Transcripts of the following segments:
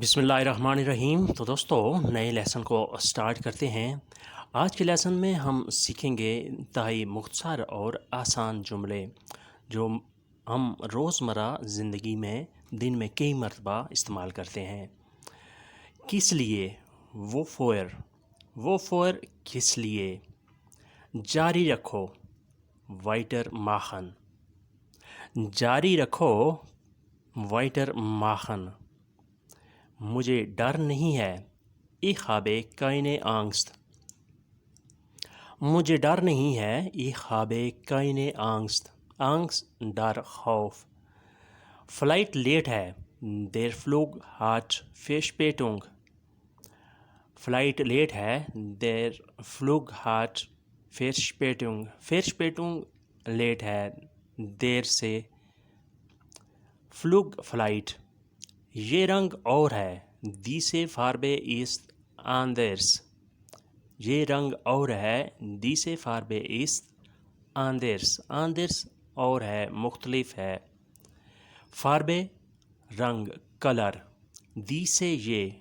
بسم اللہ الرحمن الرحیم۔ تو دوستو نئے لیسن کو سٹارٹ کرتے ہیں۔ آج کے لیسن میں ہم سیکھیں گے انتہائی مختصر اور آسان جملے جو ہم روزمرہ زندگی میں دن میں کئی مرتبہ استعمال کرتے ہیں۔ کس لیے؟ وہ فور کس لیے؟ جاری رکھو وائٹر ماخن، جاری رکھو وائٹر ماخن۔ مجھے ڈر نہیں ہے، ich habe keine Angst۔ مجھے ڈر نہیں ہے، ich habe keine Angst۔ Angst ڈر، خوف۔ فلائٹ لیٹ ہے، der Flug hat Verspätung۔ Flight late ہے، der Flug hat Verspätung۔ Verspätung late ہے، دیر سے۔ Flug flight. یہ رنگ اور ہے، diese Farbe ist anders۔ یہ رنگ اور ہے، diese Farbe ist anders۔ anders اور ہے، مختلف ہے۔ Farbe رنگ، کلر۔ diese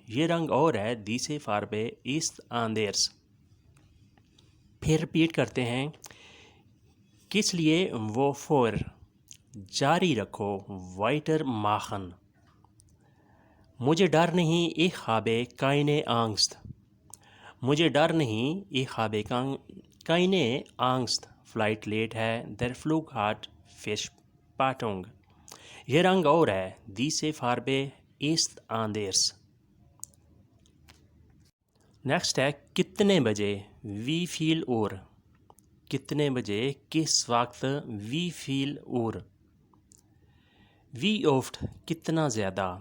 یہ رنگ اور ہے، diese Farbe ist anders۔ پھر ریپیٹ کرتے ہیں۔ کس لیے؟ وہ فور۔ جاری رکھو وائٹر ماخن۔ مجھے ڈر نہیں، ich habe keine Angst۔ مجھے ڈر نہیں، ich habe keine Angst۔ Flight late ہے، der Flug hat Verspätung۔ یہ رنگ اور ہے، diese Farbe ist anders۔ Next ہے کتنے بجے، wie viel Uhr۔ کتنے بجے، کس وقت، wie viel Uhr۔ wie oft کتنا زیادہ،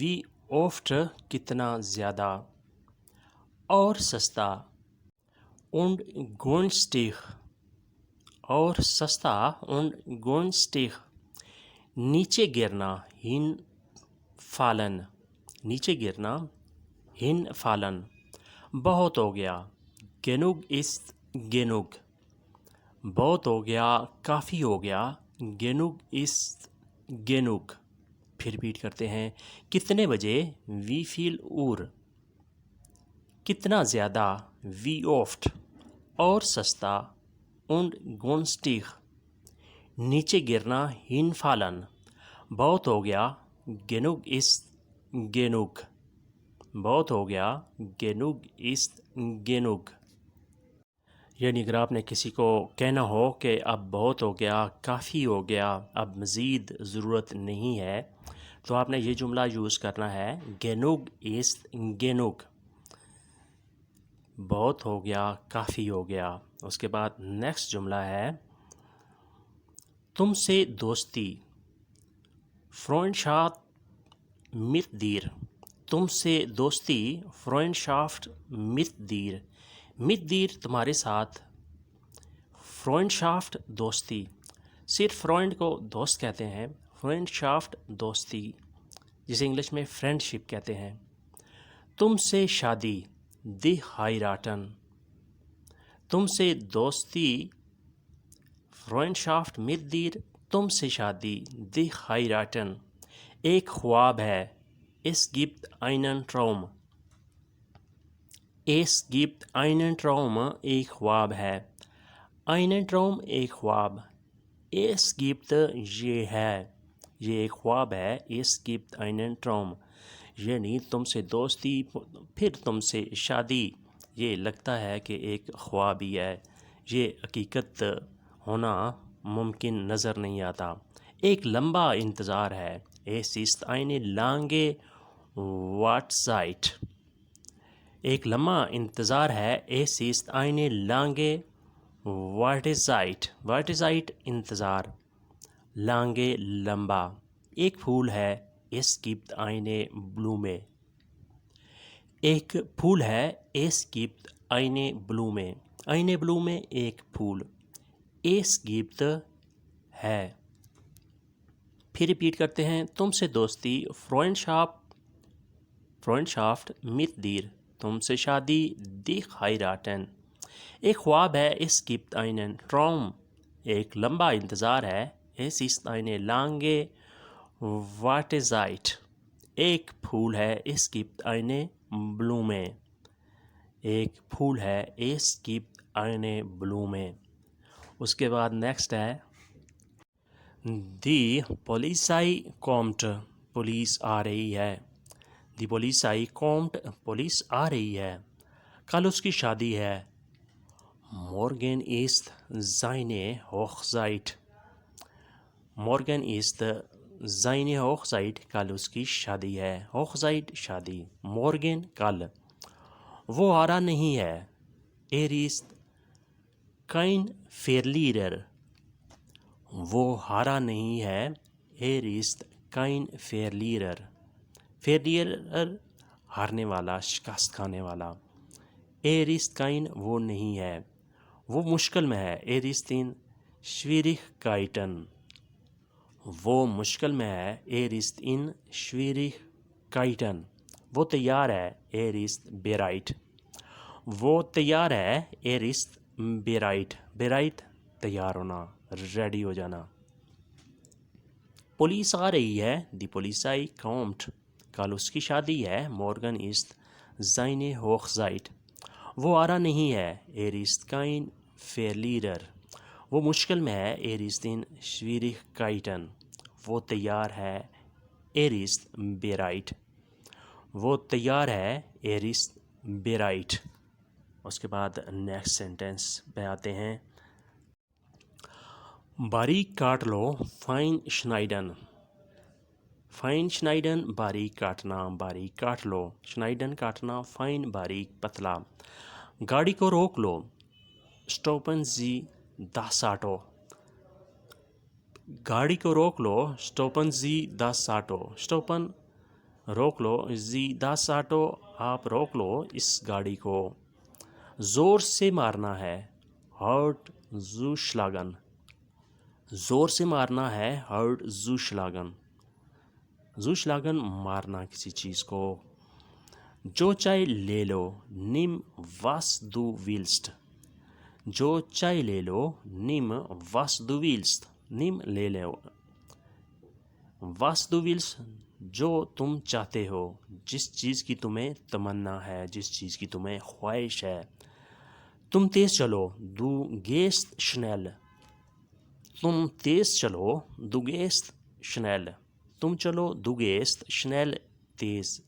wie oft کتنا زیادہ۔ اور سستا، und günstig۔ اور سستا، und günstig۔ نیچے گرنا، hinfallen۔ نیچے گرنا، hinfallen۔ بہت ہو گیا، genug ist genug۔ بہت ہو گیا، کافی ہو گیا، genug ist genug۔ پھر ریپیٹ کرتے ہیں۔ کتنے بجے، wie viel Uhr۔ کتنا زیادہ، wie oft۔ اور سستا، und günstig۔ نیچے گرنا، hinfallen۔ بہت ہو گیا، genug ist genug۔ بہت ہو گیا، genug ist genug۔ یعنی اگر آپ نے کسی کو کہنا ہو کہ اب بہت ہو گیا، کافی ہو گیا، اب مزید ضرورت نہیں ہے، تو آپ نے یہ جملہ یوز کرنا ہے، genug ist genug۔ بہت ہو گیا، کافی ہو گیا۔ اس کے بعد نیکسٹ جملہ ہے، تم سے دوستی، Freundschaft mit dir۔ تم سے دوستی، Freundschaft mit dir۔ mit dir تمہارے ساتھ، Freundschaft دوستی۔ صرف فرینڈ کو دوست کہتے ہیں، Freundschaft دوستی، جسے انگلش میں فرینڈ شپ کہتے ہیں۔ تم سے شادی، die heiraten۔ تم سے دوستی، Freundschaft mit dir، تم سے شادی، die heiraten۔ ایک خواب ہے، es gibt einen Traum۔ es gibt einen Traum، ایک خواب ہے۔ einen Traum ایک خواب۔ es gibt یہ ہے، یہ ایک خواب ہے، es gibt einen Traum۔ یعنی تم سے دوستی، پھر تم سے شادی، یہ لگتا ہے کہ ایک خواب ہی ہے، یہ حقیقت ہونا ممکن نظر نہیں آتا۔ ایک لمبا انتظار ہے، es ist eine lange Wartezeit۔ ایک لمبا انتظار ہے، es ist eine lange Wartezeit۔ Wartezeit انتظار، lange لمبا۔ ایک پھول ہے، es gibt eine Blume۔ ایک پھول ہے، es gibt eine Blume۔ eine Blume ایک پھول، es gibt ہے۔ پھر ریپیٹ کرتے ہیں، تم سے دوستی، Freundschaft mit dir۔ تم سے شادی، die heiraten۔ ایک خواب ہے، es gibt einen Traum۔ ایک لمبا انتظار ہے، es ist eine lange Wartezeit۔ ایک پھول ہے es gibt eine Blume. ایک پھول ہے es gibt eine Blume. اس کے بعد نیکسٹ ہے دی پولیسائی kommt. پولیس آ رہی ہے. دی پولیسائی kommt. پولیس آ رہی ہے. کل اس کی شادی ہے. Morgen ist seine Hochzeit. Morgen ist seine Hochzeit. کل اس کی شادی ہے. Hochzeit شادی. Morgen کل. وہ آ رہا نہیں ہے. Er ist kein Verlierer. وہ ہارا نہیں ہے. Er ist kein Verlierer. Verlierer ہارنے والا, شکست کھانے والا. Er ist kein وہ نہیں ہے. وہ مشکل میں ہے. Er ist in Schwierigkeiten. وہ مشکل میں ہے. Er ist in Schwierigkeiten. وہ تیار ہے. Er ist bereit. وہ تیار ہے. Er ist bereit. bereit تیار ہونا, ریڈی ہو جانا. پولیس آ رہی ہے. دی پولیسائی kommt. کل اس کی شادی ہے. Morgen ist seine Hochzeit. وہ آ رہا نہیں ہے. Er ist kein Verlierer. وہ مشکل میں ہے. Er ist in Schwierigkeiten. وہ تیار ہے. Er ist bereit. وہ تیار ہے. Er ist bereit. اس کے بعد نیکسٹ سینٹینس پہ آتے ہیں. باریک کاٹ لو. فائن شنائڈن. فائن شنائڈن باریک کاٹنا, باریک کاٹ لو. شنائڈن کاٹنا, فائن باریک پتلا. گاڑی کو روک لو. اسٹوپن زی das Auto. گاڑی کو روک لو. اسٹوپن زی das Auto. اسٹوپن روک لو. زی das Auto آپ روک لو اس گاڑی کو. زور سے مارنا ہے. hart zuschlagen. زور سے مارنا ہے. hart zuschlagen. zuschlagen مارنا کسی چیز کو. جو چائے لے لو. nimm was du willst. جو چائے لے لو. nimm was du willst. nimm لے لو. was du willst جو تم چاہتے ہو, جس چیز کی تمہیں تمنا ہے, جس چیز کی تمہیں خواہش ہے. تم تیز چلو. du gehst schnell. تم تیز چلو. du gehst schnell. تم چلو. du gehst schnell تیز.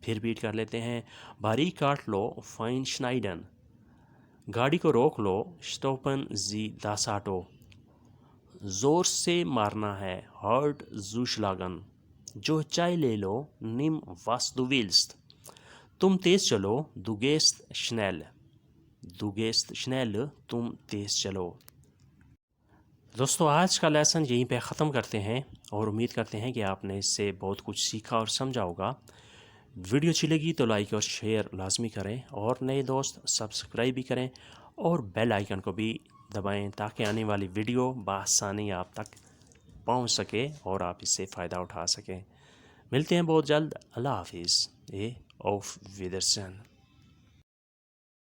پھر ریپیٹ کر لیتے ہیں. باریک کاٹ لو. فائن شنائڈن. گاڑی کو روک لو. اسٹوپن زی das Auto. زور سے مارنا ہے. hart zuschlagen. جو چائے لے لو. nimm was du willst. تم تیز چلو. du gehst schnell. du gehst schnell تم تیز چلو. دوستو آج کا لیسن یہیں پہ ختم کرتے ہیں اور امید کرتے ہیں کہ آپ نے اس سے بہت کچھ سیکھا اور سمجھا ہوگا. ویڈیو اچھی لگی تو لائک اور شیئر لازمی کریں, اور نئے دوست سبسکرائب بھی کریں اور بیل آئیکن کو بھی دبائیں تاکہ آنے والی ویڈیو بآسانی آپ تک پہنچ سکے اور آپ اس سے فائدہ اٹھا سکیں. ملتے ہیں بہت جلد. اللہ حافظ. auf Wiedersehen.